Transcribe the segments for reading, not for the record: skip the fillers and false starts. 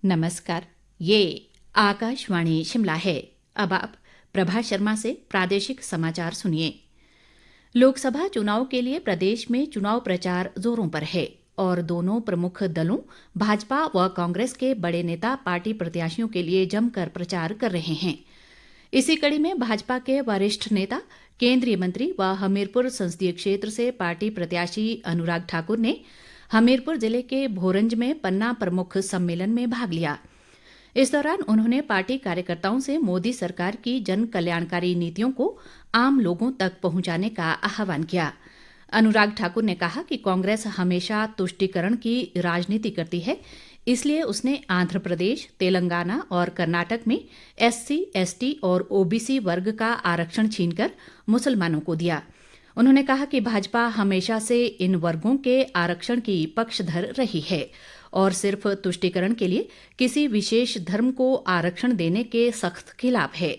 नमस्कार। ये आकाशवाणी शिमला है। अब आप प्रभा शर्मा से प्रादेशिक समाचार सुनिए। लोकसभा चुनाव के लिए प्रदेश में चुनाव प्रचार जोरों पर है और दोनों प्रमुख दलों भाजपा व कांग्रेस के बड़े नेता पार्टी प्रत्याशियों के लिए जमकर प्रचार कर रहे हैं। इसी कड़ी में भाजपा के वरिष्ठ नेता, केंद्रीय मंत्री व हमीरपुर संसदीय क्षेत्र से पार्टी प्रत्याशी अनुराग ठाकुर ने हमीरपुर जिले के भोरंज में पन्ना प्रमुख सम्मेलन में भाग लिया। इस दौरान उन्होंने पार्टी कार्यकर्ताओं से मोदी सरकार की जन कल्याणकारी नीतियों को आम लोगों तक पहुंचाने का आह्वान किया। अनुराग ठाकुर ने कहा कि कांग्रेस हमेशा तुष्टीकरण की राजनीति करती है, इसलिए उसने आंध्र प्रदेश, तेलंगाना और कर्नाटक में SC, ST और OBC वर्ग का आरक्षण छीनकर मुसलमानों को दिया। उन्होंने कहा कि भाजपा हमेशा से इन वर्गों के आरक्षण की पक्षधर रही है और सिर्फ तुष्टीकरण के लिए किसी विशेष धर्म को आरक्षण देने के सख्त खिलाफ है।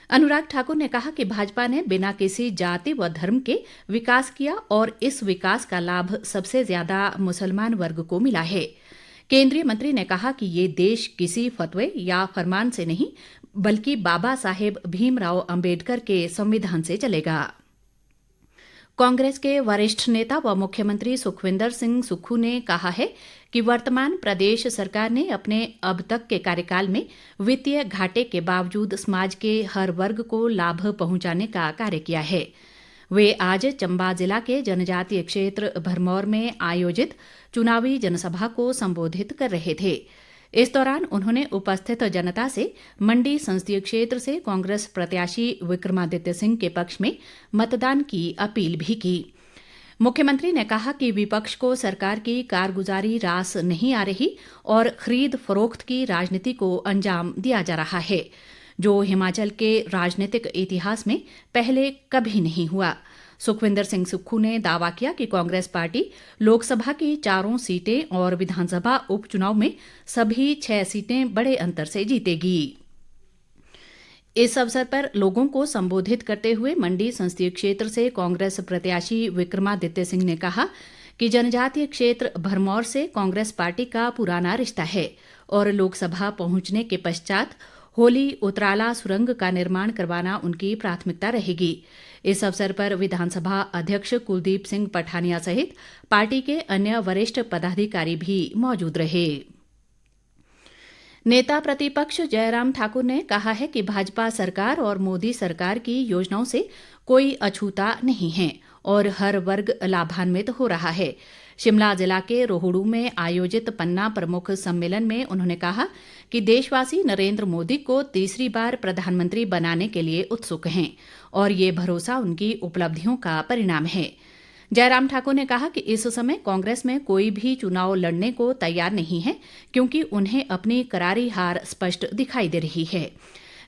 अनुराग ठाकुर ने कहा कि भाजपा ने बिना किसी जाति व धर्म के विकास किया और इस विकास का लाभ सबसे ज्यादा मुसलमान वर्ग को मिला है। केंद्रीय मंत्री ने कहा कि ये देश किसी फतवे या फरमान से नहीं, बल्कि बाबा साहेब भीमराव अंबेडकर के संविधान से चलेगा। कांग्रेस के वरिष्ठ नेता व मुख्यमंत्री सुखविंदर सिंह सुक्खू ने कहा है कि वर्तमान प्रदेश सरकार ने अपने अब तक के कार्यकाल में वित्तीय घाटे के बावजूद समाज के हर वर्ग को लाभ पहुंचाने का कार्य किया है। वे आज चंबा जिला के जनजातीय क्षेत्र भरमौर में आयोजित चुनावी जनसभा को संबोधित कर रहे थे। इस दौरान उन्होंने उपस्थित जनता से मंडी संसदीय क्षेत्र से कांग्रेस प्रत्याशी विक्रमादित्य सिंह के पक्ष में मतदान की अपील भी की। मुख्यमंत्री ने कहा कि विपक्ष को सरकार की कारगुजारी रास नहीं आ रही और खरीद फरोख्त की राजनीति को अंजाम दिया जा रहा है, जो हिमाचल के राजनीतिक इतिहास में पहले कभी नहीं हुआ। सुखविंदर सिंह सुक्खू ने दावा किया कि कांग्रेस पार्टी लोकसभा की 4 सीटें और विधानसभा उपचुनाव में सभी 6 सीटें बड़े अंतर से जीतेगी। इस अवसर पर लोगों को संबोधित करते हुए मंडी संसदीय क्षेत्र से कांग्रेस प्रत्याशी विक्रमादित्य सिंह ने कहा कि जनजातीय क्षेत्र भरमौर से कांग्रेस पार्टी का पुराना रिश्ता है और लोकसभा पहुंचने के पश्चात होली उतराला सुरंग का निर्माण करवाना उनकी प्राथमिकता रहेगी। इस अवसर पर विधानसभा अध्यक्ष कुलदीप सिंह पठानिया सहित पार्टी के अन्य वरिष्ठ पदाधिकारी भी मौजूद रहे। नेता प्रतिपक्ष जयराम ठाकुर ने कहा है कि भाजपा सरकार और मोदी सरकार की योजनाओं से कोई अछूता नहीं है और हर वर्ग लाभान्वित हो रहा है। शिमला जिला के रोहड़ू में आयोजित पन्ना प्रमुख सम्मेलन में उन्होंने कहा कि देशवासी नरेंद्र मोदी को तीसरी बार प्रधानमंत्री बनाने के लिए उत्सुक हैं और ये भरोसा उनकी उपलब्धियों का परिणाम है। जयराम ठाकुर ने कहा कि इस समय कांग्रेस में कोई भी चुनाव लड़ने को तैयार नहीं है, क्योंकि उन्हें अपनी करारी हार स्पष्ट दिखाई दे रही है।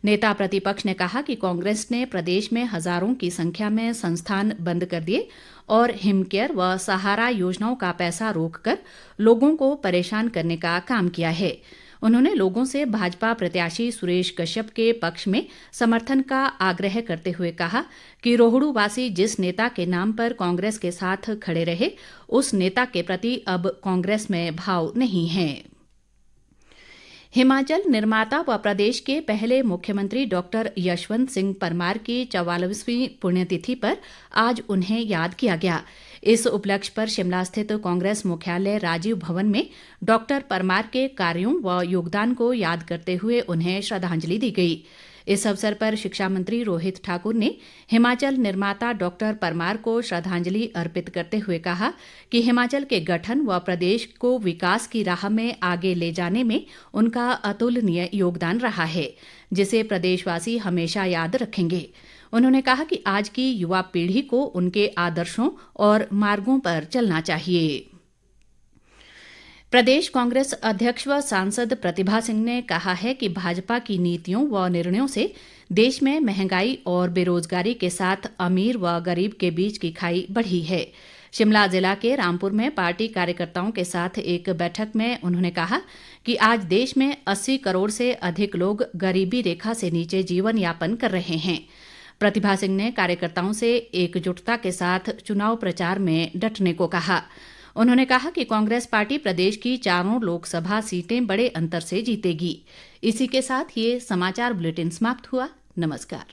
नेता प्रतिपक्ष ने कहा कि कांग्रेस ने प्रदेश में हजारों की संख्या में संस्थान बंद कर दिए और हिमकेयर व सहारा योजनाओं का पैसा रोककर लोगों को परेशान करने का काम किया है। उन्होंने लोगों से भाजपा प्रत्याशी सुरेश कश्यप के पक्ष में समर्थन का आग्रह करते हुए कहा कि रोहड़ू वासी जिस नेता के नाम पर कांग्रेस के साथ खड़े रहे, उस नेता के प्रति अब कांग्रेस में भाव नहीं है। हिमाचल निर्माता व प्रदेश के पहले मुख्यमंत्री डॉक्टर यशवंत सिंह परमार की 44वीं पुण्यतिथि पर आज उन्हें याद किया गया। इस उपलक्ष्य पर शिमला स्थित कांग्रेस मुख्यालय राजीव भवन में डॉक्टर परमार के कार्यों व योगदान को याद करते हुए उन्हें श्रद्धांजलि दी गई। इस अवसर पर शिक्षा मंत्री रोहित ठाकुर ने हिमाचल निर्माता डॉक्टर परमार को श्रद्धांजलि अर्पित करते हुए कहा कि हिमाचल के गठन व प्रदेश को विकास की राह में आगे ले जाने में उनका अतुलनीय योगदान रहा है, जिसे प्रदेशवासी हमेशा याद रखेंगे। उन्होंने कहा कि आज की युवा पीढ़ी को उनके आदर्शों और मार्गों पर चलना चाहिए। प्रदेश कांग्रेस अध्यक्ष व सांसद प्रतिभा सिंह ने कहा है कि भाजपा की नीतियों व निर्णयों से देश में महंगाई और बेरोजगारी के साथ अमीर व गरीब के बीच की खाई बढ़ी है। शिमला जिला के रामपुर में पार्टी कार्यकर्ताओं के साथ एक बैठक में उन्होंने कहा कि आज देश में 80 करोड़ से अधिक लोग गरीबी रेखा से नीचे जीवन यापन कर रहे हैं। प्रतिभा सिंह ने कार्यकर्ताओं से एकजुटता के साथ चुनाव प्रचार में डटने को कहा। उन्होंने कहा कि कांग्रेस पार्टी प्रदेश की चारों लोकसभा सीटें बड़े अंतर से जीतेगी। इसी के साथ ये समाचार बुलेटिन समाप्त हुआ। नमस्कार।